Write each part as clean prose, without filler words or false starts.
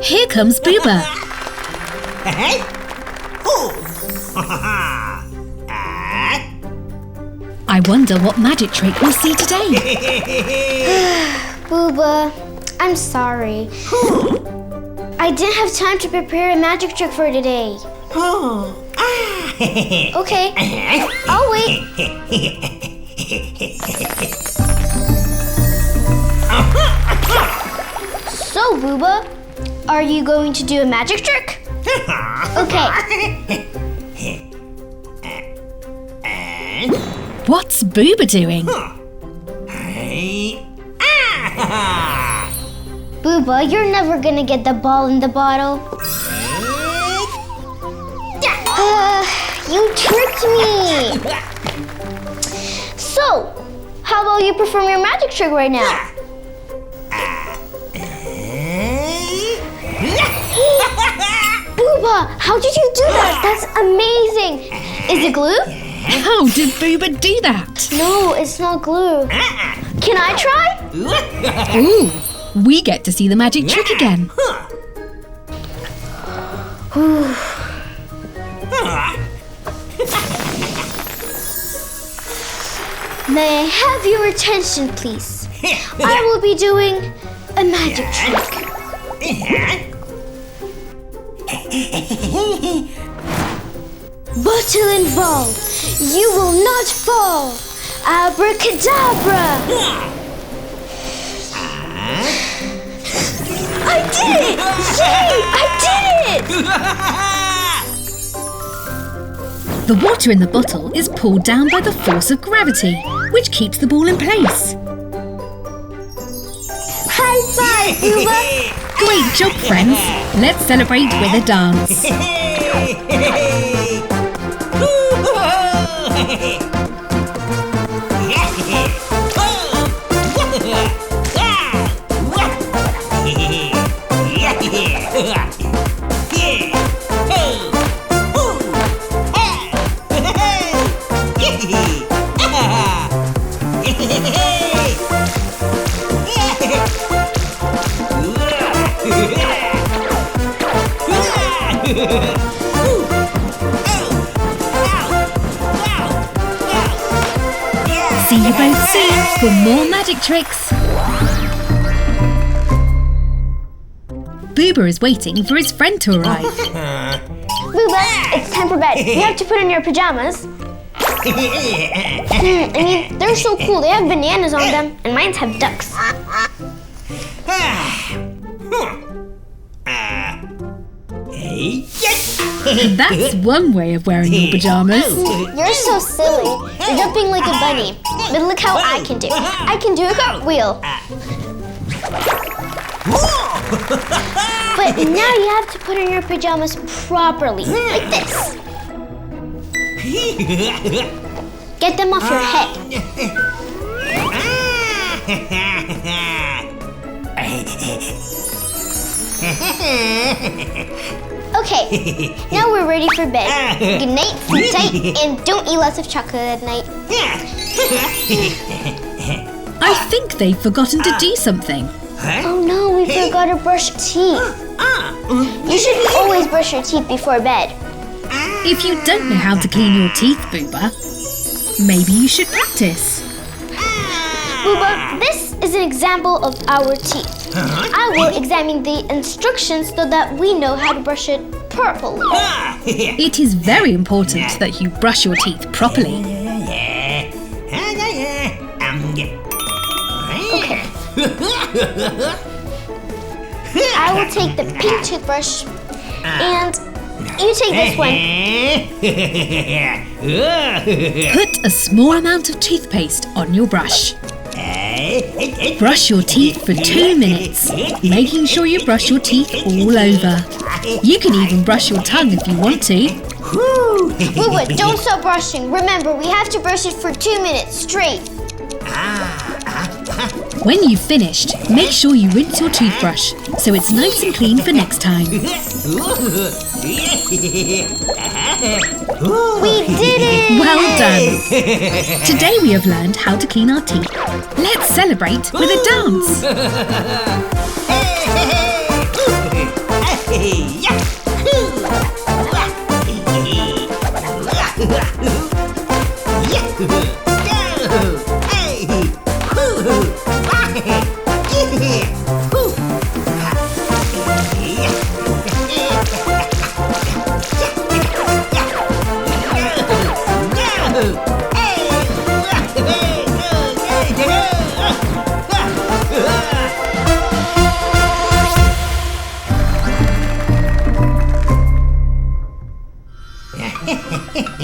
Here comes Booba. I wonder what magic trick we'll see today. Booba, I'm sorry. I didn't have time to prepare a magic trick for today. Okay, I'll wait. So, Booba, are you going to do a magic trick? Okay. What's Booba doing? Booba, you're never gonna get the ball in the bottle. You tricked me! So, how about you perform your magic trick right now? Booba, how did you do that? That's amazing! Is it glue? How did Booba do that? No, it's not glue. Can I try? Ooh, we get to see the magic trick again. May I have your attention, please? I will be doing a magic trick. Bottle and ball, you will not fall. Abracadabra! I did it! Yay! I did it! The water in the bottle is pulled down by the force of gravity, which keeps the ball in place. High five, Booba! Great job, friends. Let's celebrate with a dance. See you both soon for more magic tricks. Booba is waiting for his friend to arrive. Booba, it's time for bed. You have to put on your pajamas. I mean, they're so cool. They have bananas on them, and mine have ducks. That's one way of wearing your pajamas. You're so silly. You're jumping like a bunny. But look how I can do. I can do a cartwheel. But now you have to put on your pajamas properly, like this. Get them off your head. Okay, now we're ready for bed. Good night, sleep tight, and don't eat lots of chocolate at night. I think they've forgotten to do something. Oh no, we forgot to brush teeth. You should always brush your teeth before bed. If you don't know how to clean your teeth, Booba, maybe you should practice. Booba, this is an example of our teeth. I will examine the instructions so that we know how to brush it properly. It is very important that you brush your teeth properly. Okay. I will take the pink toothbrush and you take this one. Put a small amount of toothpaste on your brush. Brush your teeth for 2 minutes, making sure you brush your teeth all over. You can even brush your tongue if you want to. Booba, don't stop brushing. Remember, we have to brush it for 2 minutes straight. When you've finished, make sure you rinse your toothbrush so it's nice and clean for next time. We did it! Well done! Today we have learned how to clean our teeth. Let's celebrate with a dance!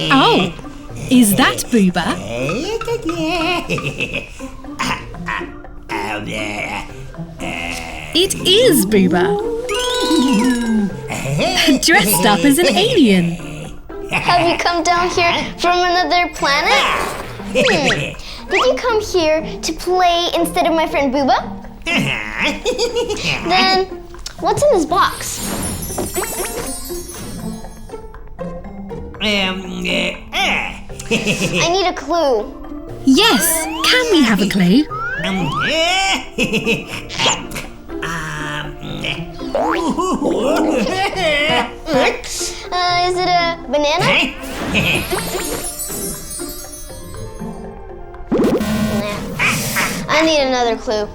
Oh, is that Booba? It is Booba. Dressed up as an alien. Have you come down here from another planet? Did you come here to play instead of my friend Booba? Then, what's in this box? I need a clue. Yes, can we have a clue? Is it a banana? I need another clue.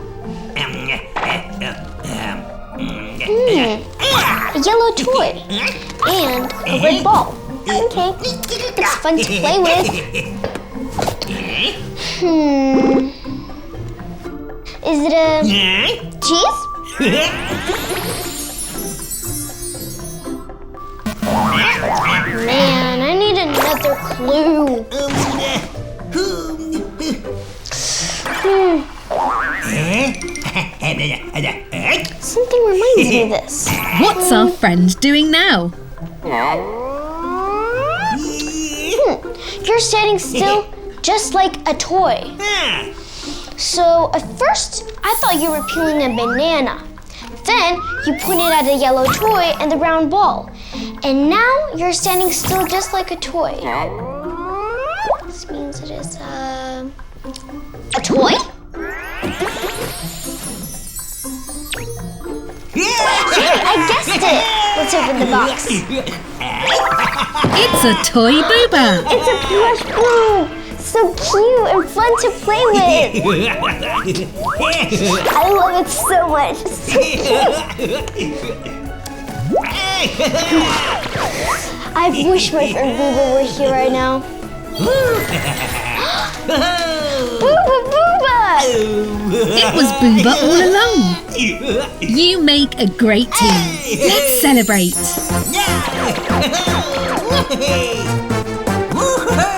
A yellow toy and a red ball. Okay, it's fun to play with. Is it a cheese? Man, I need another clue. Something reminds me of this. What's our friend doing now? You're standing still just like a toy. So at first, I thought you were peeling a banana. Then you pointed at a yellow toy and the round ball. And now you're standing still just like a toy. This means it is a toy? I guessed it. Let's open the box. It's a toy Booba. It's a plush Boo. So cute and fun to play with. I love it so much. It's so cute. I wish my friend Booba were here right now. Booba, Booba! It was Booba all along. You make a great team. Let's celebrate. Woohoo!